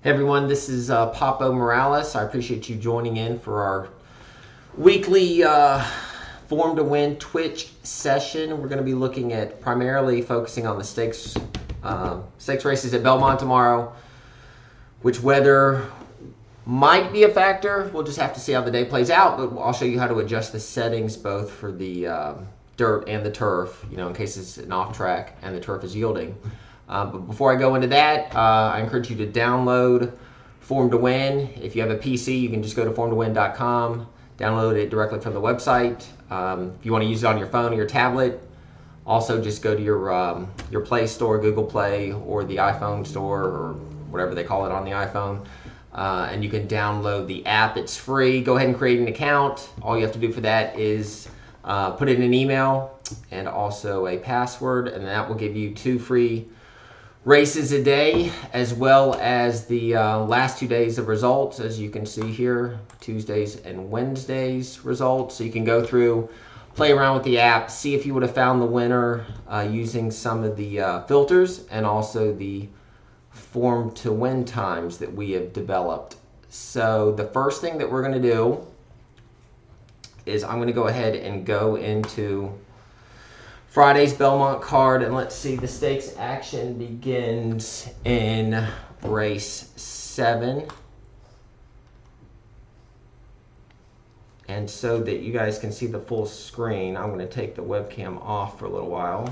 Hey everyone, this is Papo Morales. I appreciate you joining in for our weekly Form to Win Twitch session. We're going to be looking at primarily focusing on the stakes races at Belmont tomorrow, which weather might be a factor. We'll just have to see how the day plays out, but I'll show you how to adjust the settings both for the dirt and the turf, in case it's an off track and the turf is yielding. But before I go into that, I encourage you to download Form to Win. If you have a PC, you can just go to formtowin.com, download it directly from the website. If you want to use it on your phone or your tablet, also just go to your Play Store, Google Play, or the iPhone Store, or whatever they call it on the iPhone, and you can download the app. It's free. Go ahead and create an account. All you have to do for that is put in an email and also a password, and that will give you 2 free races a day, as well as the last 2 days of results, as you can see here, Tuesdays and Wednesdays results. So you can go through, play around with the app, see if you would have found the winner using some of the filters and also the Form to Win times that we have developed. So the first thing that we're going to do is I'm going to go ahead and go into Friday's Belmont card, and let's see, the stakes action begins in race 7. And so that you guys can see the full screen, I'm going to take the webcam off for a little while.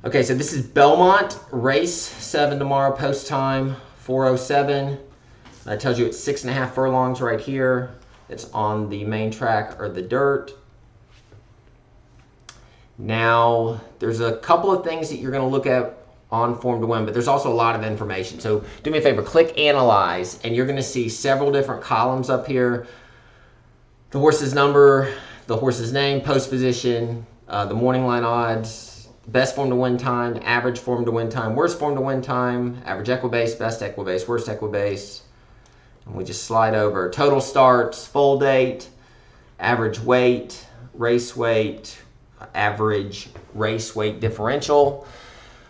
Okay, so this is Belmont Race 7 tomorrow, post time 4:07. That tells you it's 6.5 furlongs right here. It's on the main track or the dirt. Now, there's a couple of things that you're going to look at on Form to Win, but there's also a lot of information. So do me a favor, click Analyze, and you're going to see several different columns up here. The horse's number, the horse's name, post position, the morning line odds, best Form to Win time, average Form to Win time, worst Form to Win time, average equibase, best equibase, worst equibase. And we just slide over. Total starts, full date, average weight, race weight, average race weight differential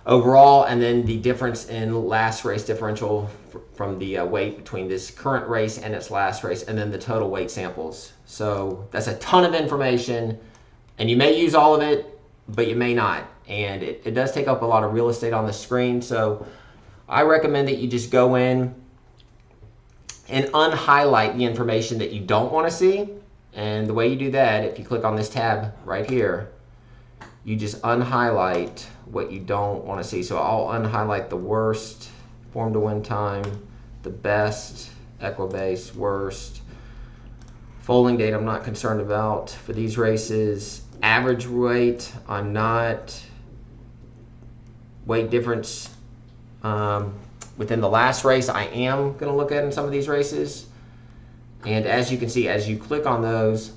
overall, and then the difference in last race differential from the weight between this current race and its last race, and then the total weight samples. So that's a ton of information, and you may use all of it, but you may not, and it does take up a lot of real estate on the screen. So I recommend that you just go in and unhighlight the information that you don't want to see. And the way you do that, if you click on this tab right here, you just unhighlight what you don't want to see. So I'll unhighlight the worst Form to Win time, the best, equibase, worst. Foaling date I'm not concerned about for these races. Average weight, I'm not. Weight difference within the last race, I am going to look at in some of these races. And as you can see, as you click on those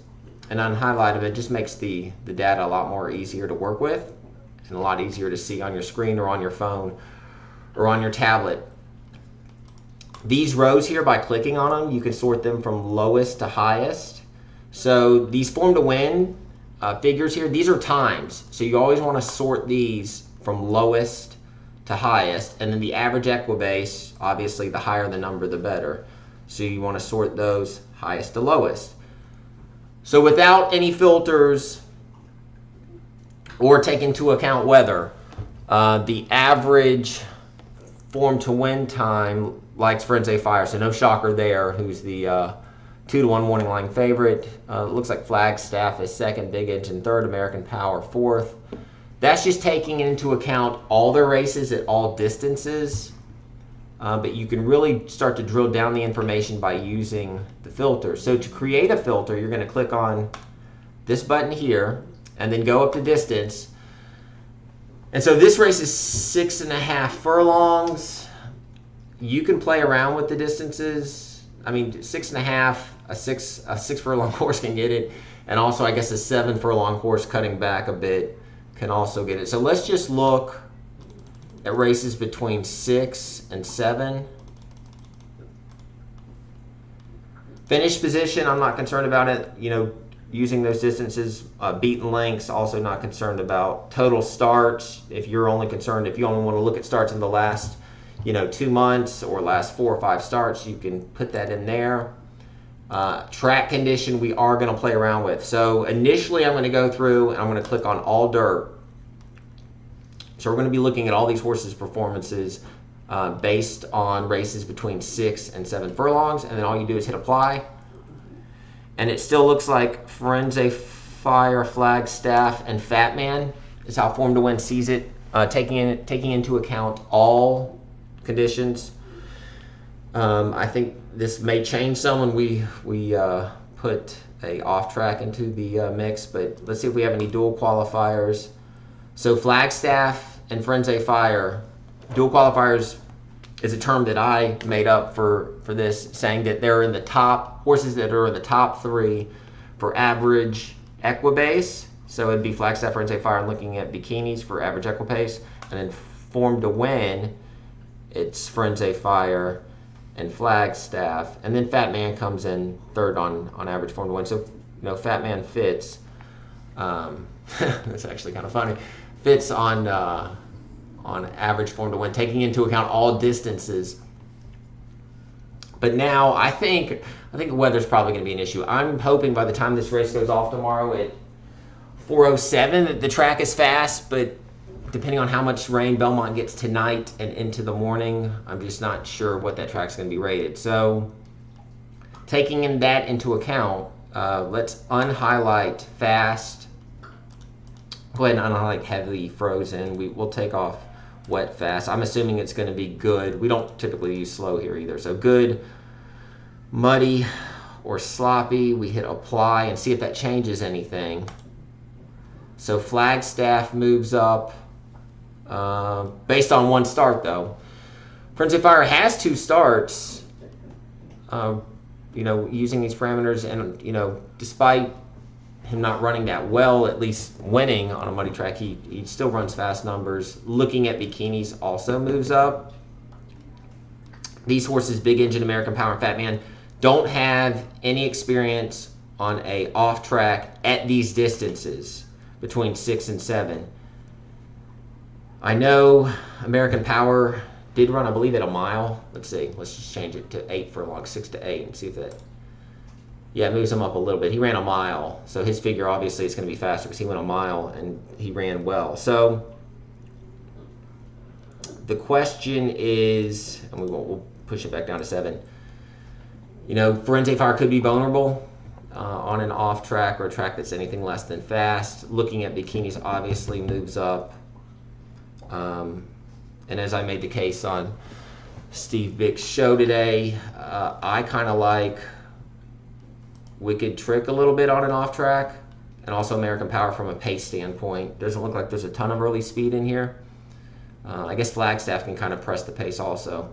and unhighlight them, it just makes the data a lot more easier to work with and a lot easier to see on your screen or on your phone or on your tablet. These rows here, by clicking on them, you can sort them from lowest to highest. So these Form to Win figures here, these are times. So you always want to sort these from lowest to highest, and then the average equibase, obviously the higher the number the better. So you want to sort those highest to lowest. So without any filters or take into account weather, the average Form to Win time likes Frenzy Fire, so no shocker there, who's the 2-1 morning line favorite. Looks like Flagstaff is second, Big Engine third, American Power fourth. That's just taking into account all their races at all distances. But you can really start to drill down the information by using the filter. So to create a filter, you're going to click on this button here and then go up to distance. And so this race is 6.5 furlongs. You can play around with the distances. I mean, 6.5, a six furlong horse can get it. And also, I guess a 7 furlong horse cutting back a bit can also get it. So let's just look at races between 6 and 7. Finish position, I'm not concerned about it. Using those distances, beaten lengths, also not concerned about. Total starts, if you're only concerned, if you only want to look at starts in the last 2 months or last 4 or 5 starts, you can put that in there. Track condition we are going to play around with. So initially I'm going to go through and I'm going to click on all dirt. So we're going to be looking at all these horses' performances based on races between 6 and 7 furlongs, and then all you do is hit apply. And it still looks like Firenze Fire, Flagstaff, and Fat Man is how Form to Win sees it, taking into account all conditions. I think this may change some when we put a off track into the mix, but let's see if we have any dual qualifiers. So Flagstaff and Firenze Fire, dual qualifiers is a term that I made up for this, saying that they're in the top horses that are in the top 3 for average equibase. So it'd be Flagstaff, Firenze Fire, and looking at bikinis for average equipace, and then Form to Win, it's Firenze Fire and Flagstaff, and then Fat Man comes in 3rd on average Form to Win. So Fat Man fits. That's actually kind of funny. Fits on average Form to Win, taking into account all distances. But now I think the weather's probably going to be an issue. I'm hoping by the time this race goes off tomorrow at 4:07 that the track is fast, but depending on how much rain Belmont gets tonight and into the morning, I'm just not sure what that track's going to be rated. So taking that into account, let's unhighlight fast. Go ahead and unhighlight heavily frozen. We'll take off wet fast. I'm assuming it's going to be good. We don't typically use slow here either. So good, muddy, or sloppy. We hit apply and see if that changes anything. So Flagstaff moves up based on 1 start though. Firenze Fire has 2 starts, using these parameters, and despite him not running that well, at least winning on a muddy track, he still runs fast numbers. Looking at bikinis also moves up. These horses, Big Engine, American Power, and Fat Man, don't have any experience on a off track at these distances between 6 and 7. I know American Power did run, I believe, at a mile. Let's see. Let's just change it to 8 furlongs, 6 to 8, and see if that. Yeah, it moves him up a little bit. He ran a mile, so his figure obviously is going to be faster because he went a mile and he ran well. So the question is, and we'll push it back down to 7. Firenze Fire could be vulnerable on an off track or a track that's anything less than fast. Looking at bikinis obviously moves up. And as I made the case on Steve Bick's show today, I kind of like Wicked Trick a little bit on an off track, and also American Power from a pace standpoint. Doesn't look like there's a ton of early speed in here. I guess Flagstaff can kind of press the pace also.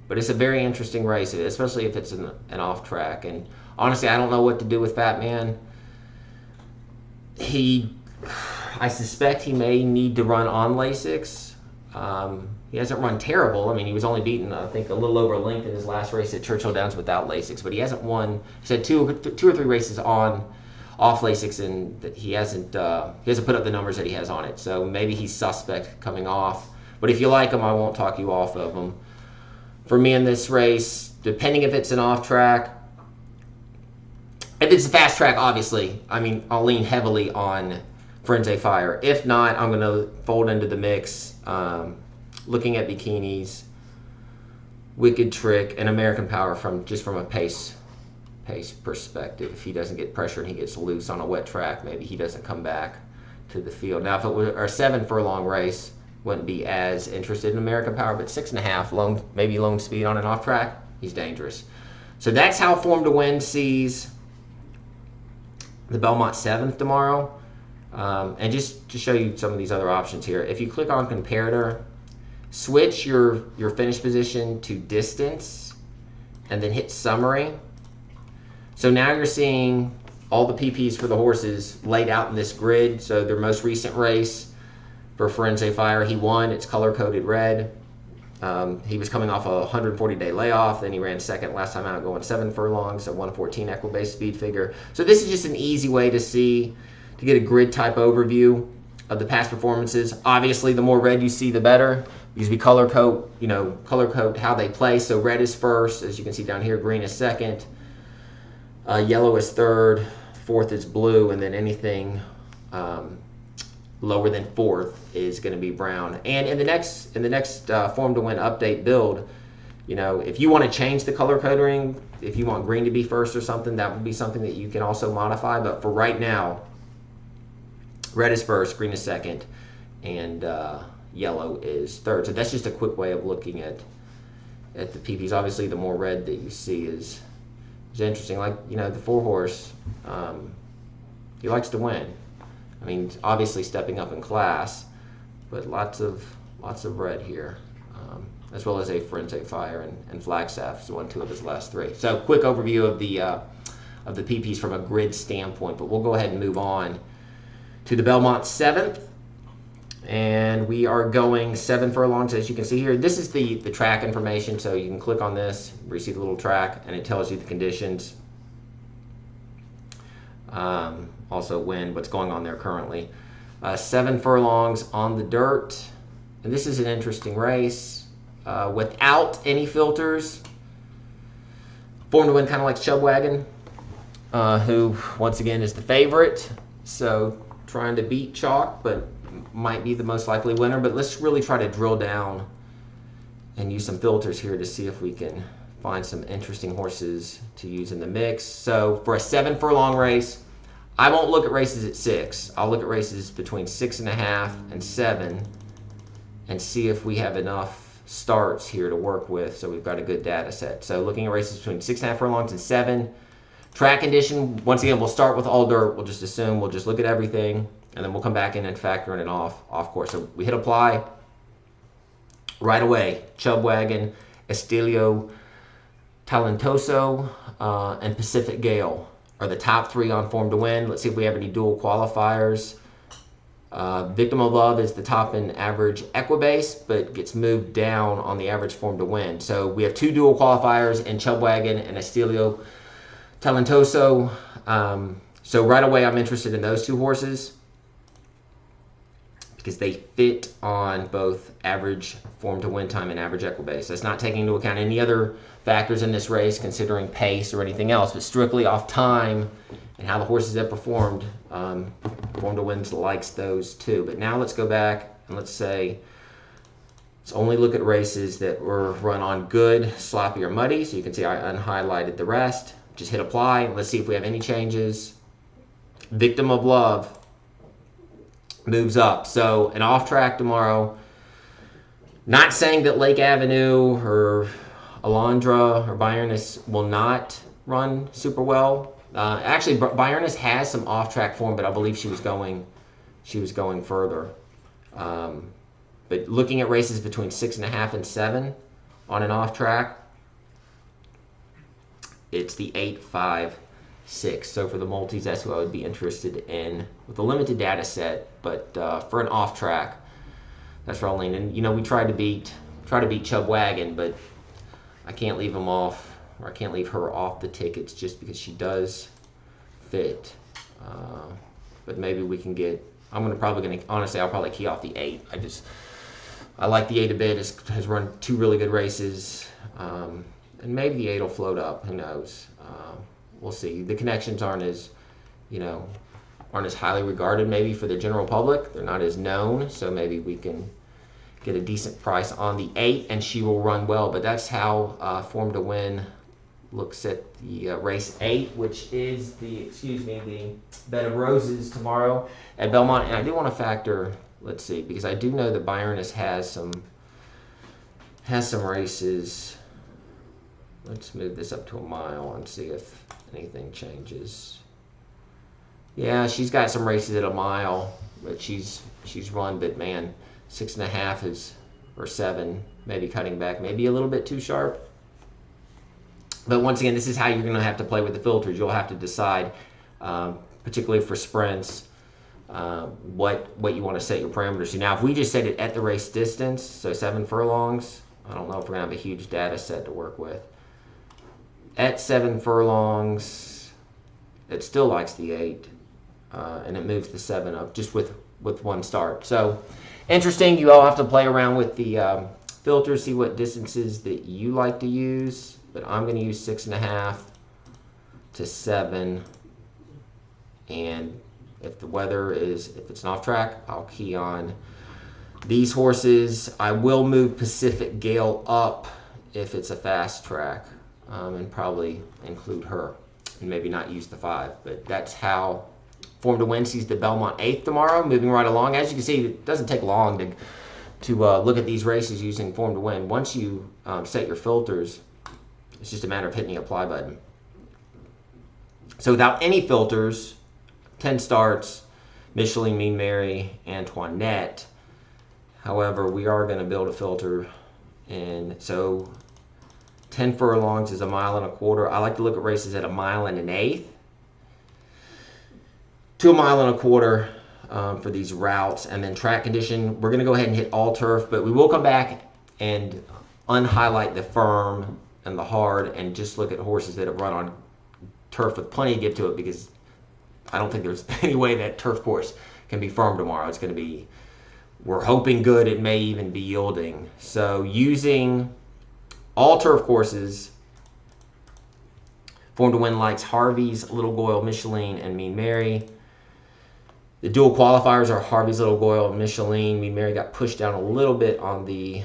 But it's a very interesting race, especially if it's an off track. And honestly, I don't know what to do with Fat Man. I suspect he may need to run on Lasix. He hasn't run terrible. I mean, he was only beaten, I think, a little over a length in his last race at Churchill Downs without Lasix. But he hasn't won. He's had two or three races off Lasix, and that he hasn't put up the numbers that he has on it. So maybe he's suspect coming off. But if you like him, I won't talk you off of him. For me in this race, depending if it's an off track, if it's a fast track, obviously, I mean, I'll lean heavily on Firenze Fire. If not, I'm going to fold into the mix, looking at bikinis, Wicked Trick, and American Power from a pace perspective. If he doesn't get pressured and he gets loose on a wet track, maybe he doesn't come back to the field. Now, if it were a 7 furlong race, wouldn't be as interested in American Power, but 6.5, maybe lone speed on an off track, he's dangerous. So that's how Form to Win sees the Belmont 7th tomorrow. And just to show you some of these other options here, if you click on comparator, switch your finish position to distance, and then hit summary. So now you're seeing all the PPs for the horses laid out in this grid. So their most recent race for Firenze Fire, he won. It's color-coded red. He was coming off a 140-day layoff. Then he ran second last time out, going 7 furlongs, a 114 equibase speed figure. So this is just an easy way to get a grid-type overview of the past performances. Obviously, the more red you see, the better. because we color code how they play. So red is first, as you can see down here. Green is second. Yellow is third. Fourth is blue, and then anything lower than fourth is going to be brown. And in the next Form to Win update build, if you want to change the color coding, if you want green to be first or something, that would be something that you can also modify. But for right now, red is first, green is second, and yellow is third. So that's just a quick way of looking at the PPs. Obviously, the more red that you see is interesting. Like the 4-horse, he likes to win. I mean, obviously stepping up in class, but lots of red here, as well as a Forensic Fire and Flagstaff is won 2 of his last 3. So quick overview of the PPs from a grid standpoint. But we'll go ahead and move on to the Belmont 7th. And we are going 7 furlongs, as you can see here. This is the track information, so you can click on this, where you see the little track, and it tells you the conditions. Also what's going on there currently. 7 furlongs on the dirt. And this is an interesting race. Without any filters. Form to Win kind of likes Chubwagon, who, once again, is the favorite. So trying to beat Chalk, but might be the most likely winner. But let's really try to drill down and use some filters here to see if we can find some interesting horses to use in the mix. So for a 7 furlong race, I won't look at races at 6. I'll look at races between 6.5 and 7 and see if we have enough starts here to work with, so we've got a good data set. So looking at races between 6.5 furlongs and 7. Track condition, once again, we'll start with all dirt. We'll just assume, we'll just look at everything, and then we'll come back in and factor in it off course. So we hit apply right away. Chubwagon, Estelio Talentoso, and Pacific Gale are the top 3 on Form to Win. Let's see if we have any dual qualifiers. Victim of Love is the top in average Equibase, but gets moved down on the average Form to Win. So we have 2 dual qualifiers in Chubwagon and Estelio Talentoso. So right away I'm interested in those 2 horses because they fit on both average Form to Win time and average Equibase. That's not taking into account any other factors in this race, considering pace or anything else, but strictly off time and how the horses have performed. Form to Win likes those 2. But now let's go back and let's only look at races that were run on good, sloppy, or muddy. So you can see I unhighlighted the rest. Just hit apply. Let's see if we have any changes. Victim of Love moves up. So an off track tomorrow. Not saying that Lake Avenue or Alondra or Bayernus will not run super well. Actually, Bayernus has some off-track form, but I believe she was going further. But looking at races between 6.5 and 7 on an off-track, it's the 8, 5, 6. So for the multis, that's who I would be interested in with a limited data set. But for an off-track, that's where I'll lean. And we tried to beat Chubwagon, but I can't leave him off. Or I can't leave her off the tickets just because she does fit. But maybe we can get. Honestly, I'll probably key off the 8. I like the 8 a bit. Has run 2 really good races, and maybe the 8 will float up. Who knows? We'll see. The connections aren't as highly regarded maybe for the general public. They're not as known, so maybe we can get a decent price on the 8, and she will run well. But that's how Form to Win looks at the race 8, which is the Bed of Roses tomorrow at Belmont. And I do want to factor, let's see, because I do know that Bayernus has some races. Let's move this up to a mile and see if anything changes. Yeah, she's got some races at a mile, but she's run, but man, 6.5 or 7, maybe cutting back, maybe a little bit too sharp. But once again, this is how you're going to have to play with the filters. You'll have to decide, particularly for sprints, what you want to set your parameters to. Now, if we just set it at the race distance, so 7 furlongs, I don't know if we're going to have a huge data set to work with. At 7 furlongs, it still likes the 8, and it moves the 7 up just with 1 start. So interesting. You all have to play around with the filters, see what distances that you like to use. But I'm going to use 6.5 to 7. And if the weather is, if it's an off track, I'll key on these horses. I will move Pacific Gale up if it's a fast track, and probably include her, and maybe not use the 5. But that's how Form to Win sees the Belmont 8th tomorrow, moving right along. As you can see, it doesn't take long to look at these races using Form to Win. Once you set your filters, it's just a matter of hitting the apply button. So without any filters, 10 starts, Micheline, Mean Mary, Antoinette. However, we are going to build a filter, and so 10 furlongs is 1.25 miles. I like to look at races at 1 1/8 miles to 1.25 miles for these routes. And then track condition, we're going to go ahead and hit all turf, but we will come back and unhighlight the firm and the hard and just look at horses that have run on turf with plenty to give to it, because I don't think there's any way that turf course can be firm tomorrow. It's going to be, we're hoping good, it may even be yielding. So using all turf courses, Form to Win likes Harvey's, Little Goyle, Micheline, and Mean Mary. The dual qualifiers are Harvey's, Little Goyle, and Micheline. Mean Mary got pushed down a little bit on the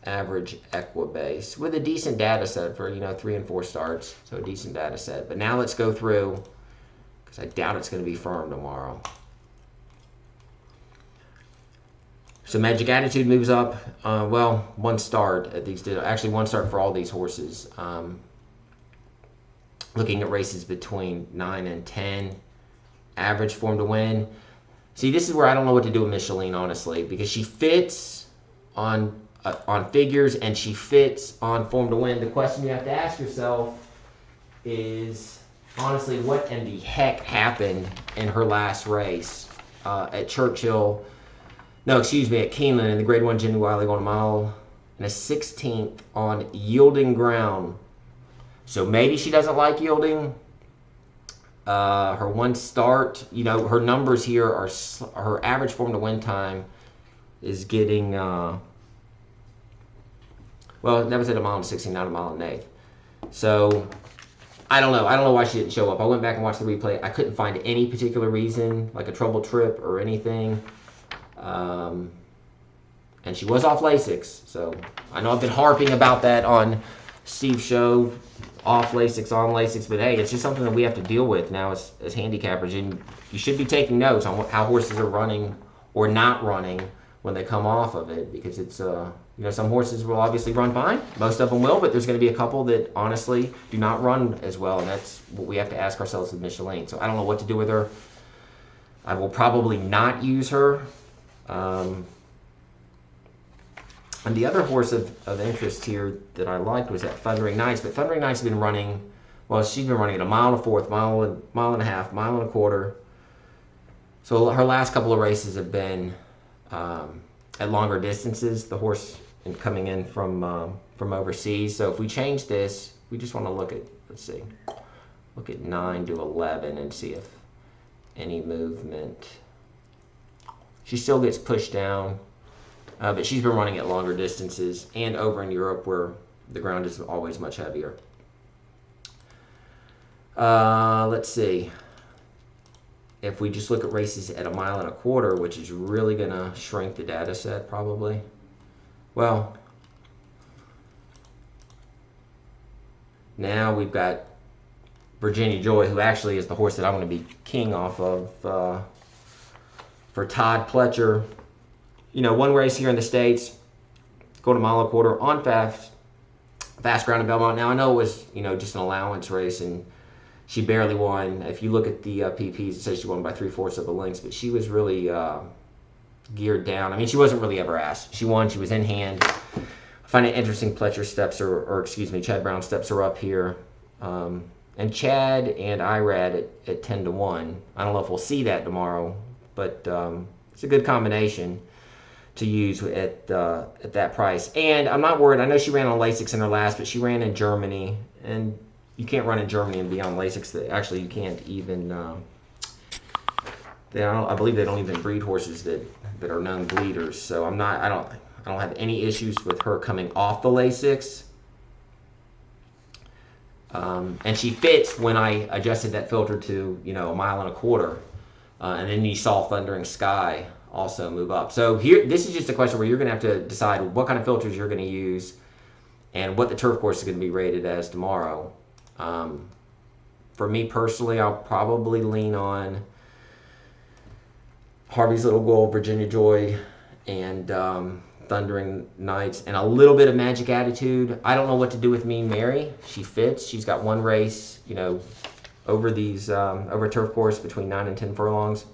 average Equibase with a decent data set for 3 and 4 starts, so a decent data set. But now let's go through, because I doubt it's going to be firm tomorrow. So Magic Attitude moves up, well, 1 start at these, actually 1 start for all these horses. Looking at races between 9 and 10, average Form to Win. See, this is where I don't know what to do with Micheline, honestly, because she fits on figures and she fits on Form to Win. The question you have to ask yourself is, honestly, what in the heck happened in her last race at Churchill? No, excuse me, at Keeneland in the Grade 1 Jimmy Wiley going 1 mile and a 16th on yielding ground. So maybe she doesn't like yielding. Her 1 start, her numbers here are, her average Form to Win time is getting, well, that was at 1 mile and 16, not 1 mile and 8. So I don't know. I don't know why she didn't show up. I went back and watched the replay. I couldn't find any particular reason, like a trouble trip or anything. And she was off Lasix, so I know I've been harping about that on Steve's show, off Lasix, on Lasix, but hey, it's just something that we have to deal with now as handicappers, and you should be taking notes on how horses are running or not running when they come off of it, because it's, some horses will obviously run fine, most of them will, but there's going to be a couple that honestly do not run as well, and that's what we have to ask ourselves with Micheline. So I don't know what to do with her. I will probably not use her. And the other horse of interest here that I liked was that Thundering Knights. But Thundering Knights has been running, well, she's been running at 1 1/4 miles, 1.5 miles, 1.25 miles. So her last couple of races have been at longer distances. The horse coming in from overseas. So if we change this, we just want to look at, look at 9 to 11 and see if any movement. She still gets pushed down. But she's been running at longer distances and over in Europe where the ground is always much heavier. Let's see. If we just look at races at 1.25 miles, which is really going to shrink the data set probably. Well, now we've got Virginia Joy, who actually is the horse that I'm going to be king off of for Todd Pletcher. 1 race here in the States, going 1.25 miles on fast ground in Belmont. Now, I know it was, just an allowance race, and she barely won. If you look at the PPs, it says she won by 3/4 of the lengths, but she was really geared down. I mean, she wasn't really ever asked. She won. She was in hand. I find it interesting Pletcher steps Chad Brown steps her up here. And Chad and Irad at 10 to 1. I don't know if we'll see that tomorrow, but it's a good combination to use at that price. And I'm not worried. I know she ran on Lasix in her last, but she ran in Germany, and you can't run in Germany and be on Lasix. Actually, you can't even. I believe they don't even breed horses that that are known bleeders. So I don't have any issues with her coming off the Lasix. And she fits when I adjusted that filter to, you know, 1.25 miles. And then you saw Thundering Sky also move up. So here, this is just a question where you're going to have to decide what kind of filters you're going to use and what the turf course is going to be rated as tomorrow. For me personally, I'll probably lean on Harvey's Little Gold, Virginia Joy, and Thundering Nights, and a little bit of Magic Attitude. I don't know what to do with Mean Mary. She fits. She's got one race, you know, over these over a turf course between 9 and 10 furlongs.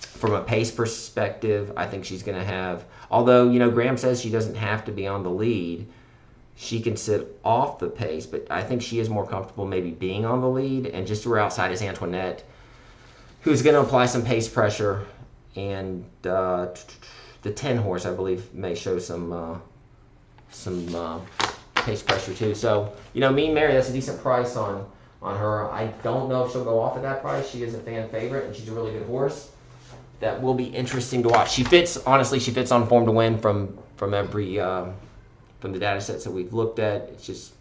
From a pace perspective, I think she's going to have, although, you know, Graham says she doesn't have to be on the lead. She can sit off the pace, but I think she is more comfortable maybe being on the lead, and just to her outside is Antoinette, who's going to apply some pace pressure, and the 10 horse, I believe, may show some pace pressure too. So, you know, Mean Mary, that's a decent price on her. I don't know if she'll go off at that price. She is a fan favorite, and she's a really good horse. That will be interesting to watch. She fits, honestly, she fits on Form to Win from every from the data sets that we've looked at. It's just,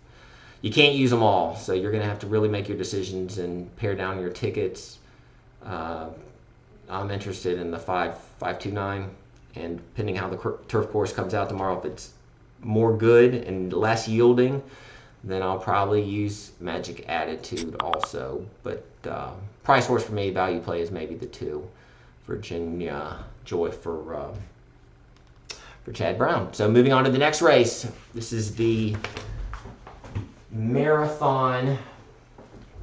you can't use them all, so you're going to have to really make your decisions and pare down your tickets. I'm interested in the 529, and depending how the turf course comes out tomorrow, if it's more good and less yielding, then I'll probably use Magic Attitude also. But price horse for me, value play is maybe the 2, Virginia Joy for Chad Brown. So moving on to the next race. This is the Marathon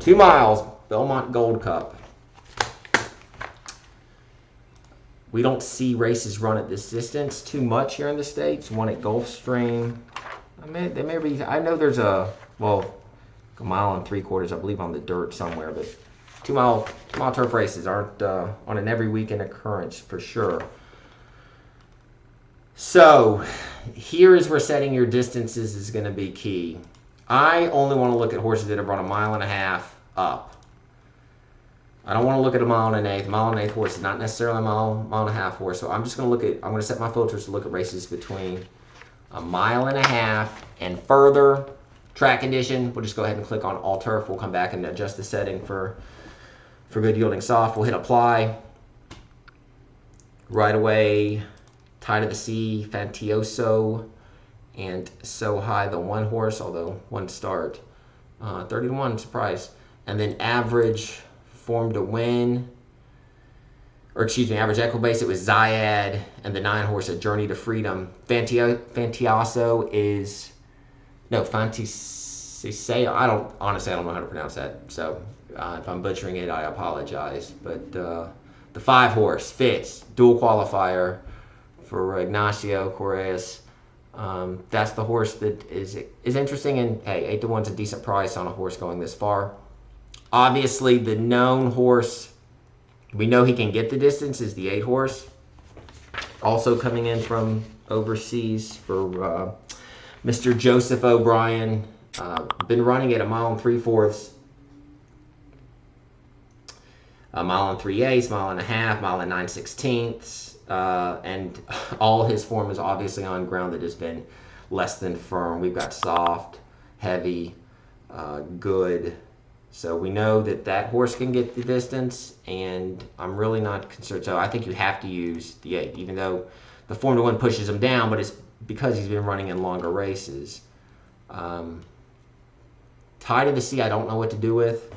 2 miles Belmont Gold Cup. We don't see races run at this distance too much here in the States. One at Gulfstream. There may be, I know there's a 1.75 miles, I believe, on the dirt somewhere, but 2 mile turf races aren't on an every weekend occurrence for sure. So here is where setting your distances is going to be key. I only want to look at horses that have run 1.5 miles up. I don't want to look at 1 1/8 miles. 1 1/8 horse is not necessarily a mile and a half horse. So I'm just going to set my filters to look at races between 1.5 miles and further. Track condition, we'll just go ahead and click on all turf. We'll come back and adjust the setting for good yielding soft. We'll hit apply. Right away, Tide of the Sea, Fantioso, and So High, the 1 horse, although 1 start. 30-1, surprise. And then average Form to Win, or excuse me, average Equibase, it was Zayad, and the 9 horse at Journey to Freedom. Fantioso is, no, Fantiseo, honestly, I don't know how to pronounce that. So if I'm butchering it, I apologize. But the 5 horse fits, dual qualifier for Ignacio Correas. That's the horse that is interesting, and hey, 8-1's a decent price on a horse going this far. Obviously, the known horse, we know he can get the distance, is the 8 horse. Also coming in from overseas for Mr. Joseph O'Brien. Been running at 1 3/4 miles, 1 3/8 miles, 1.5 miles, 9/16 miles. And all his form is obviously on ground that has been less than firm. We've got soft, heavy, good. So we know that horse can get the distance, and I'm really not concerned. So I think you have to use the 8, even though the Form to Win pushes him down, but it's because he's been running in longer races. Tide of the Sea, I don't know what to do with.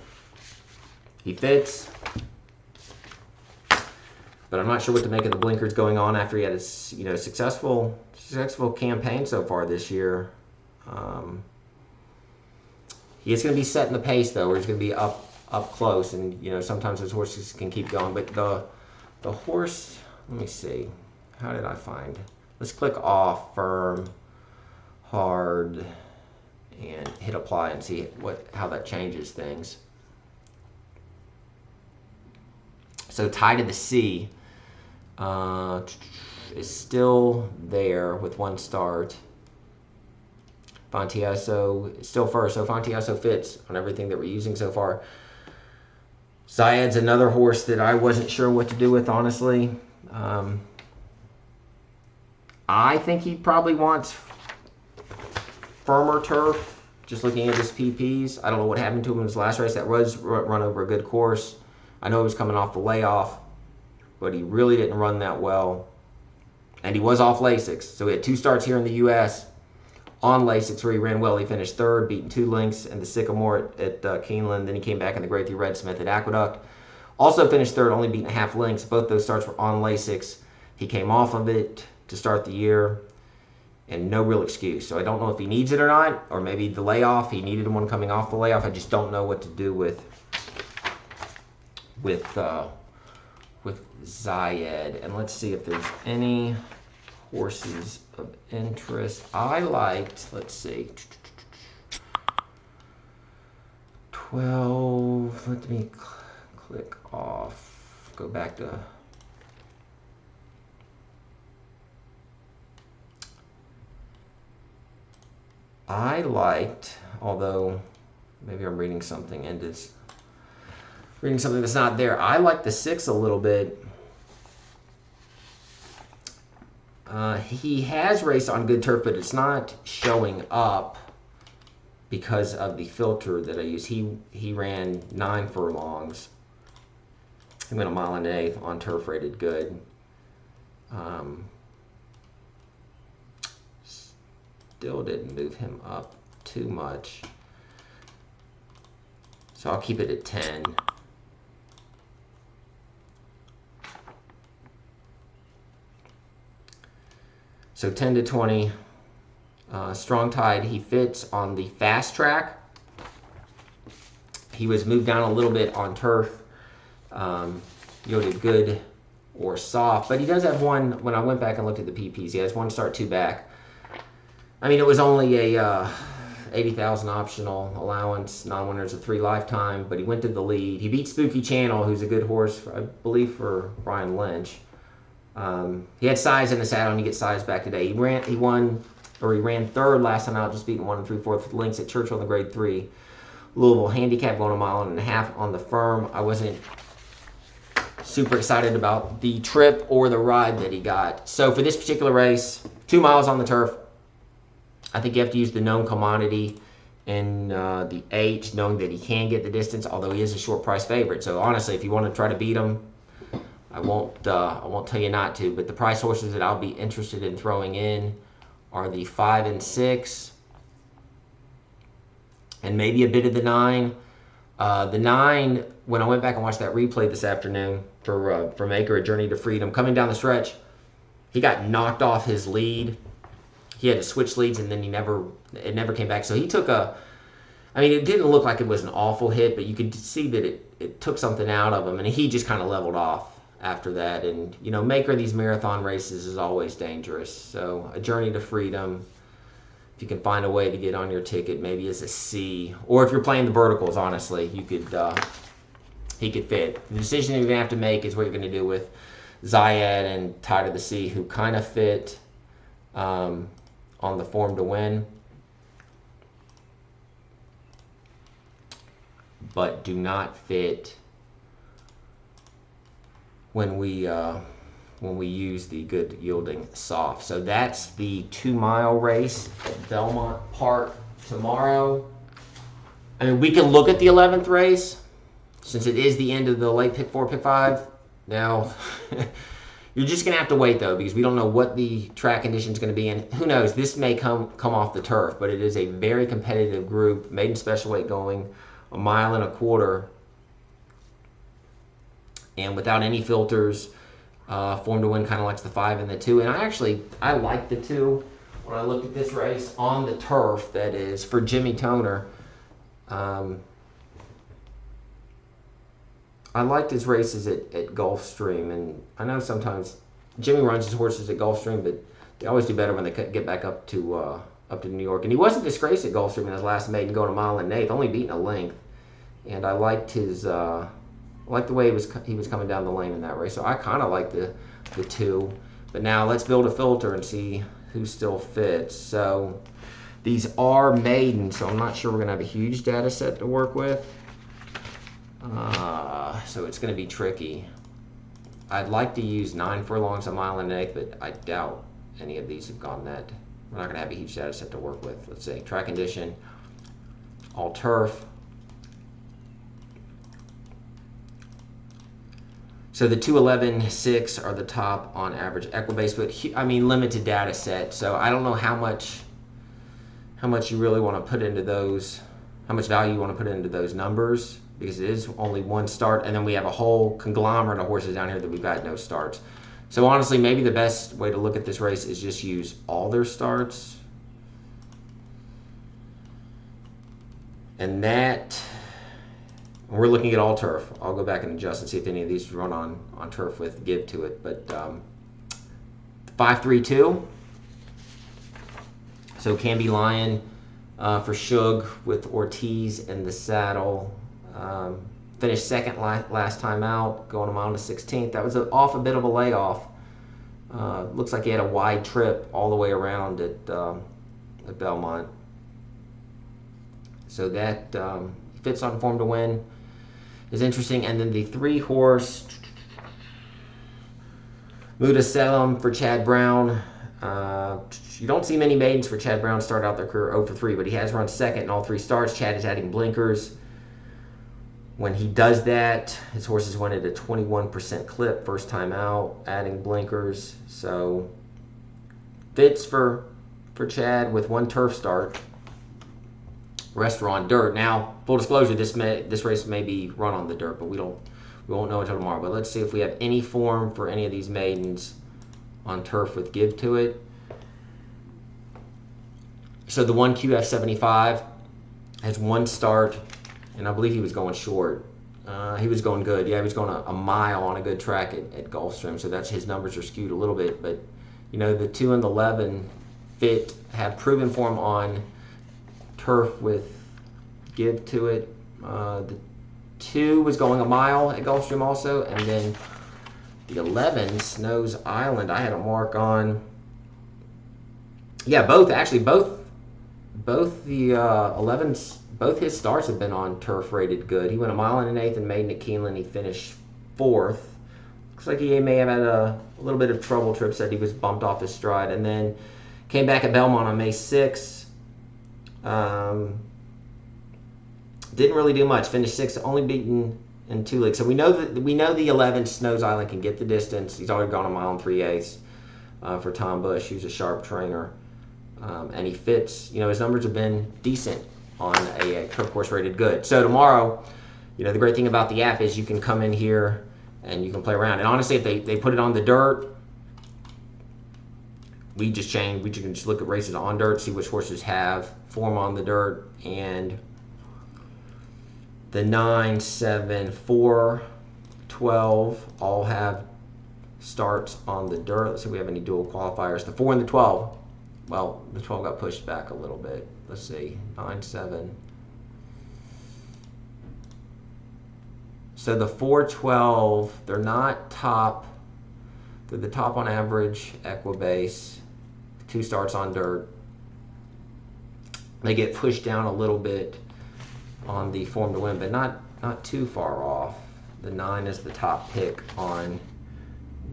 He fits, but I'm not sure what to make of the blinkers going on after he had a successful campaign so far this year. He is going to be setting the pace, though, where he's going to be up close, and sometimes those horses can keep going. But the horse, let me see, how did I find? Let's click off, firm, hard, and hit apply and see how that changes things. So Tide of the Sea is still there with 1 start. Fantioso is still first, so Fantioso fits on everything that we're using so far. Zayad's another horse that I wasn't sure what to do with, honestly. I think he probably wants firmer turf. Just looking at his PPs, I don't know what happened to him in his last race. That was run over a good course. I know he was coming off the layoff, but he really didn't run that well. And he was off Lasix, so he had 2 starts here in the U.S. on Lasix where he ran well. He finished 3rd, beating 2 lengths in the Sycamore at Keeneland. Then he came back in the Grade 3 Red Smith at Aqueduct. Also finished 3rd, only beating half lengths. Both those starts were on Lasix. He came off of it to start the year, and no real excuse. So I don't know if he needs it or not, or maybe the layoff. He needed one coming off the layoff. I just don't know what to do with Zayed. And let's see if there's any horses of interest. I liked, let's see, 12. Let me click off. Go back to. I liked, although maybe I'm reading something and it's reading something that's not there. I like the 6 a little bit. He has raced on good turf, but it's not showing up because of the filter that I use. He ran 9 furlongs. He went 1 mile and 1/8 on turf, rated good. Still didn't move him up too much. So I'll keep it at 10. So 10 to 20. Strong Tide, he fits on the fast track. He was moved down a little bit on turf. Yielded good or soft, but he does have one. When I went back and looked at the PPs, he has 1 start, 2 back. I mean, it was only a 80,000 optional allowance. Non-winners of 3 lifetime, but he went to the lead. He beat Spooky Channel, who's a good horse, I believe, for Brian Lynch. He had size in the saddle, and he gets size back today. He ran 3rd last time out, just beating 1 3/4 lengths at Churchill in the Grade 3. Louisville handicap, going 1.5 miles on the firm. I wasn't super excited about the trip or the ride that he got. So for this particular race, 2 miles on the turf, I think you have to use the known commodity in the H, knowing that he can get the distance, although he is a short price favorite. So honestly, if you want to try to beat him, I won't tell you not to. But the price horses that I'll be interested in throwing in are the 5 and 6, and maybe a bit of the 9. The 9, when I went back and watched that replay this afternoon for Maker, A Journey to Freedom, coming down the stretch, he got knocked off his lead. He had to switch leads, and then it never came back. So he took I mean, it didn't look like it was an awful hit, but you could see that it took something out of him, and he just kind of leveled off after that. And, you know, Maker, these marathon races is always dangerous. So A Journey to Freedom, if you can find a way to get on your ticket, maybe as a C. Or if you're playing the verticals, honestly, you could he could fit. The decision you're going to have to make is what you're going to do with Zayed and Tide of the Sea, who kind of fit on the form to win, but do not fit when we use the good yielding soft. So that's the 2 mile race at Belmont Park tomorrow. I mean, we can look at the 11th race since it is the end of the late pick 4, pick 5. Now, you're just going to have to wait, though, because we don't know what the track condition is going to be. And who knows, this may come off the turf, but it is a very competitive group, maiden special weight going 1.25 miles. And without any filters, form to win kind of likes the 5 and the 2. And I like the 2 when I looked at this race on the turf, that is, for Jimmy Toner. I liked his races at Gulfstream, and I know sometimes Jimmy runs his horses at Gulfstream, but they always do better when they get back up to New York. And he wasn't disgraced at Gulfstream in his last maiden, going 1 mile and 1/8, only beating a length. And I liked his the way he was coming down the lane in that race. So I kind of like the 2. But now let's build a filter and see who still fits. So these are maiden, so I'm not sure we're going to have a huge data set to work with. So it's going to be tricky. I'd like to use 9 furlongs, a mile and an eighth, but I doubt any of these have gone that. We're not going to have a huge data set to work with. Let's see, track condition, all turf. So the 211.6 are the top on average Equibase, but I mean limited data set. So I don't know how much you really want to put into those, how much value you want to put into those numbers, because it is only one start, and then we have a whole conglomerate of horses down here that we've got no starts. So honestly, maybe the best way to look at this race is just use all their starts. And that, we're looking at all turf. I'll go back and adjust and see if any of these run on turf with give to it. But 5-3-2. So Canby Lion for Shug with Ortiz in the saddle. Finished second last time out, going a mile to 16th. That was off a bit of a layoff. Looks like he had a wide trip all the way around at Belmont. So that fits on form to win is interesting. And then the 3-horse Mudaselim for Chad Brown. You don't see many maidens for Chad Brown start out their career 0-for-3, but he has run second in all 3 starts. Chad is adding blinkers. When he does that, his horses went at a 21% clip first time out, adding blinkers. So fits for Chad with 1 turf start. Rest are on dirt. Now, full disclosure, this race may be run on the dirt, but we won't know until tomorrow. But let's see if we have any form for any of these maidens on turf with give to it. So the 1 QF75 has 1 start, and I believe he was going short. He was going good. Yeah, he was going a mile on a good track at Gulfstream, so that's his numbers are skewed a little bit. But you know, the 2 and the 11 have proven form on turf with give to it. The 2 was going a mile at Gulfstream also, and then the 11 Snows Island I had a mark on. Yeah, both the 11s, both his starts have been on turf rated good. He went a mile and an eighth and maiden at Keeneland. He finished 4th. Looks like he may have had a little bit of trouble. Tripp said he was bumped off his stride, and then came back at Belmont on May 6th. Didn't really do much. Finished 6th, only beaten in 2 leagues. So we know the 11 Snows Island can get the distance. He's already gone a mile and 3/8 for Tom Bush, who's a sharp trainer, and he fits. You know, his numbers have been decent on a turf course rated good. So tomorrow, you know, the great thing about the app is you can come in here and you can play around. And honestly, if they put it on the dirt, we can just look at races on dirt, see which horses have form on the dirt, and the 9, 7, 4, 12 all have starts on the dirt. Let's see if we have any dual qualifiers. The 4 and the 12. Well, the 12 got pushed back a little bit. Let's see. 9, 7. So the 4, 12, they're not top. They're the top on average Equibase. 2 starts on dirt. They get pushed down a little bit on the form to win, but not too far off. The 9 is the top pick on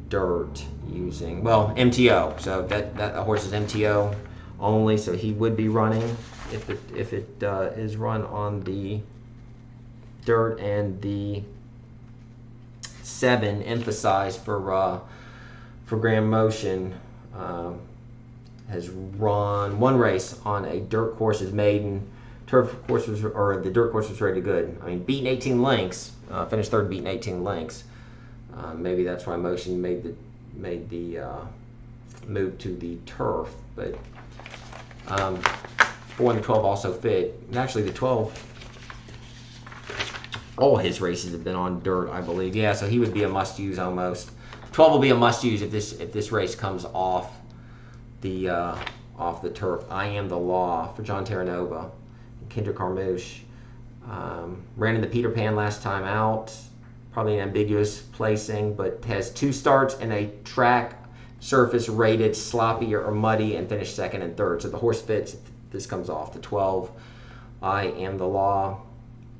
dirt using, well, MTO. So that horse is MTO only, so he would be running if it is run on the dirt. And the 7 emphasized for Graham Motion has run 1 race on a dirt course as maiden. Turf courses, or the dirt course was rated good. I mean, beaten 18 lengths, finished 3rd, beaten 18 lengths. Maybe that's why Motion made the move to the turf. But 4 and the 12 also fit. And actually, the 12, all his races have been on dirt, I believe. Yeah, so he would be a must-use almost. 12 will be a must-use if this race comes off the turf. I Am the Law for John Terranova. Kendrick Carmouche ran in the Peter Pan last time out, probably an ambiguous placing, but has 2 starts in a track surface rated sloppy or muddy and finished 2nd and 3rd. So the horse fits if this comes off. The 12, I Am the Law.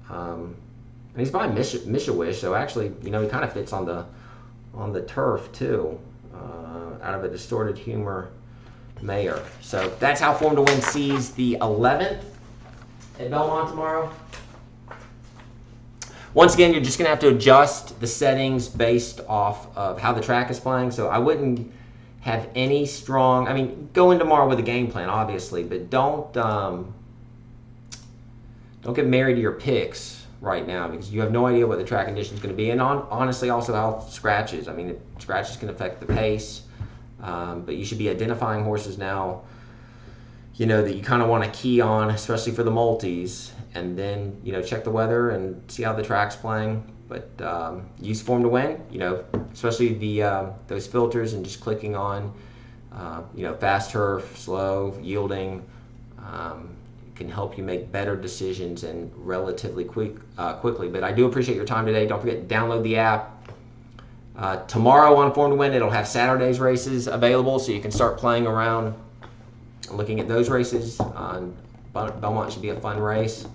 And he's by Mishawish, so actually, you know, he kind of fits on on the turf too, out of a Distorted Humor Mayor. So that's how Form to Win sees the 11th at Belmont tomorrow. Once again, you're just going to have to adjust the settings based off of how the track is playing. So I wouldn't have any strong, I mean, go in tomorrow with a game plan, obviously, but don't get married to your picks right now, because you have no idea what the track condition is going to be. And honestly, also how scratches. I mean, scratches can affect the pace. But you should be identifying horses now, you know, that you kind of want to key on, especially for the multis, and then, you know, check the weather and see how the track's playing. But use Form to Win, you know, especially the those filters, and just clicking on, you know, fast turf, slow, yielding, can help you make better decisions and relatively quickly. But I do appreciate your time today. Don't forget to download the app. Tomorrow on Form to Win, it'll have Saturday's races available, so you can start playing around and looking at those races. Belmont should be a fun race,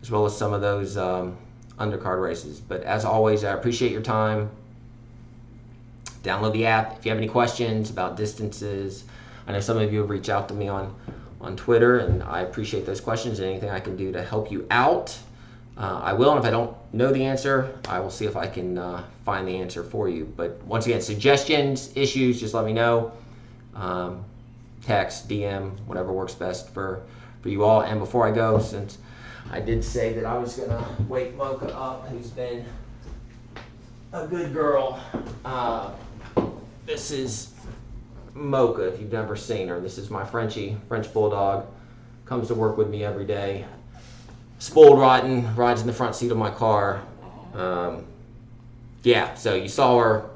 as well as some of those undercard races. But as always, I appreciate your time. Download the app. If you have any questions about distances, I know some of you have reached out to me on Twitter, and I appreciate those questions, and anything I can do to help you out, I will. And if I don't know the answer, I will see if I can find the answer for you. But once again, suggestions, issues, just let me know. Text, DM, whatever works best for you all. And before I go, since I did say that I was going to wake Mocha up, who's been a good girl, this is Mocha, if you've never seen her. This is my French Bulldog. Comes to work with me every day. Spoiled rotten, rides in the front seat of my car. Yeah, so you saw her.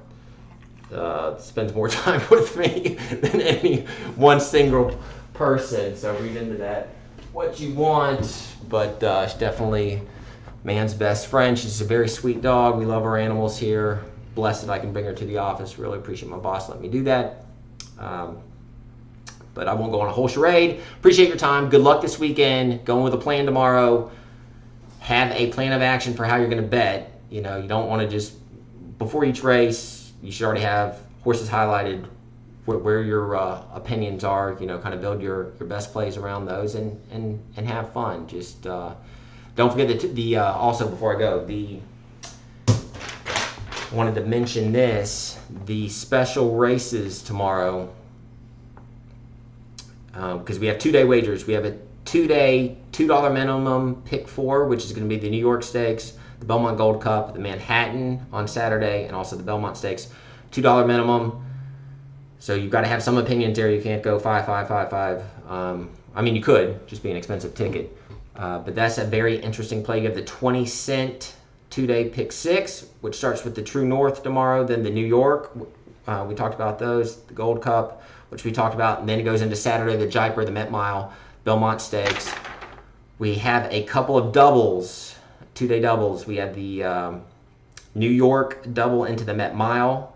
Spends more time with me than any one single person. So read into that what you want. But she's definitely man's best friend. She's a very sweet dog. We love our animals here. Blessed that I can bring her to the office. Really appreciate my boss letting me do that. But I won't go on a whole charade. Appreciate your time. Good luck this weekend. Going with a plan tomorrow. Have a plan of action for how you're going to bet. You know, you don't want to just, before each race, you should already have horses highlighted where your opinions are. You know, kind of build your best plays around those, and have fun. Just don't forget that also, before I go, wanted to mention this, the special races tomorrow, because we have 2-day wagers. We have a 2-day $2 minimum pick 4, which is going to be the New York Stakes, the Belmont Gold Cup, the Manhattan on Saturday, and also the Belmont Stakes. $2 minimum. So you've got to have some opinions there. You can't go 5, 5, 5, 5. I mean, you could, just be an expensive ticket. But that's a very interesting play. You have the 20-cent 2-day pick 6, which starts with the True North tomorrow, then the New York. We talked about those, the Gold Cup, which we talked about, and then it goes into Saturday, the Jaipur, the Met Mile, Belmont Stakes. We have a couple of doubles, 2-day doubles. We have the New York double into the Met Mile,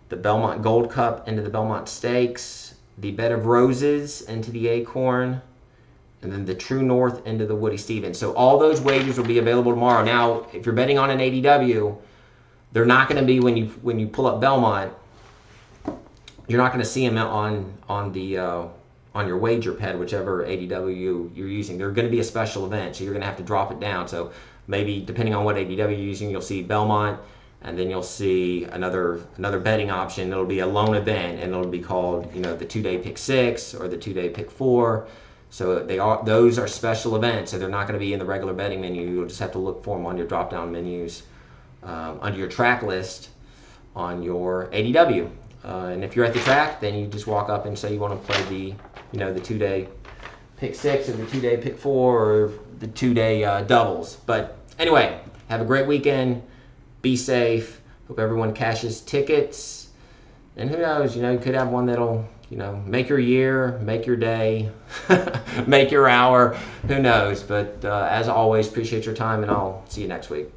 the Belmont Gold Cup into the Belmont Stakes, the Bed of Roses into the Acorn, and then the True North into the Woody Stevens. So all those wagers will be available tomorrow. Now, if you're betting on an ADW, they're not going to be when you pull up Belmont. You're not going to see them on your wager pad, whichever ADW you're using. They're going to be a special event, so you're going to have to drop it down. So maybe depending on what ADW you're using, you'll see Belmont, and then you'll see another betting option. It'll be a lone event, and it'll be called, you know, the 2-day pick 6 or the 2-day pick 4. So those are special events, so they're not going to be in the regular betting menu. You'll just have to look for them on your drop-down menus under your track list on your ADW. And if you're at the track, then you just walk up and say you want to play the 2-day pick 6 or the 2-day pick 4 or the 2-day doubles. But anyway, have a great weekend. Be safe. Hope everyone cashes tickets. And who knows, you could have one that'll, make your year, make your day, make your hour. Who knows? But as always, appreciate your time, and I'll see you next week.